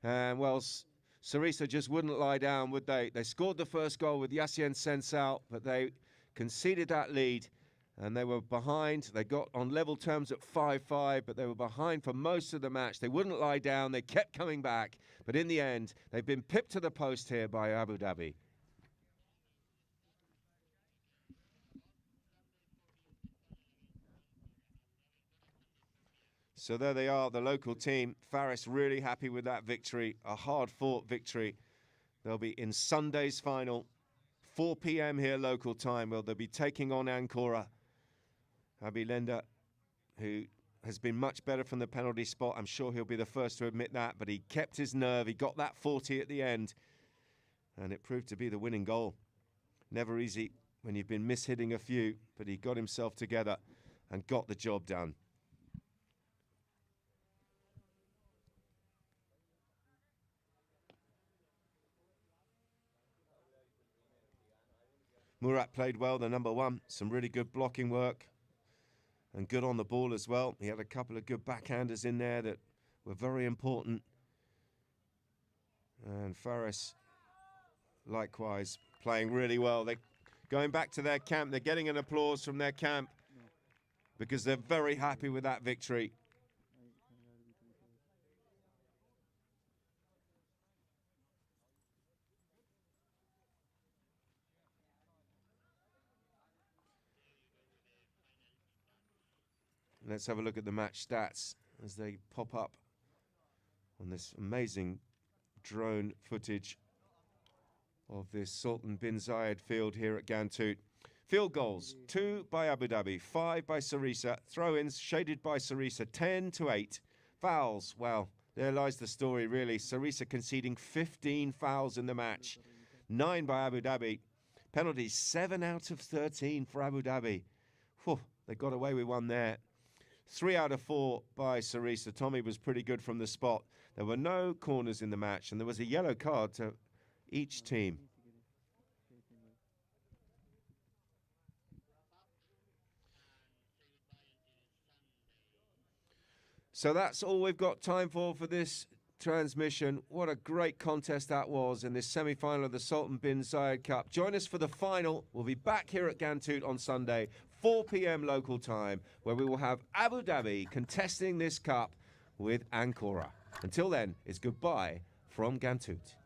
And, well, Sarissa just wouldn't lie down, would they? They scored the first goal with Yassine Sensal, but they conceded that lead, and they were behind. They got on level terms at 5-5, but they were behind for most of the match. They wouldn't lie down. They kept coming back, but in the end, they've been pipped to the post here by Abu Dhabi. So there they are, the local team. Faris really happy with that victory, a hard-fought victory. They'll be in Sunday's final, 4 p.m. here local time. Well, they'll be taking on Ancora. Abi Lenda, who has been much better from the penalty spot. I'm sure he'll be the first to admit that, but he kept his nerve. He got that 40 at the end, and it proved to be the winning goal. Never easy when you've been mishitting a few, but he got himself together and got the job done. Murat played well, the number one. Some really good blocking work and good on the ball as well. He had a couple of good backhanders in there that were very important. And Faris, likewise, playing really well. They're going back to their camp. They're getting an applause from their camp because they're very happy with that victory. Let's have a look at the match stats as they pop up on this amazing drone footage of this Sultan bin Zayed field here at Ghantoot. Field goals, 2 by Abu Dhabi, 5 by Sarissa. Throw-ins shaded by Sarissa, 10-8. Fouls, well, there lies the story really. Sarissa conceding 15 fouls in the match, 9 by Abu Dhabi. Penalties, 7 out of 13 for Abu Dhabi. Whew, they got away with one there. 3 out of 4 by Sarissa. Tommy was pretty good from the spot. There were no corners in the match, and there was a yellow card to each team. So that's all we've got time for this transmission. What a great contest that was in this semi-final of the Sultan bin Zayed Cup. Join us for the final. We'll be back here at Ghantoot on Sunday, 4 p.m. local time, where we will have Abu Dhabi contesting this cup with Ancora. Until then, it's goodbye from Ghantoot.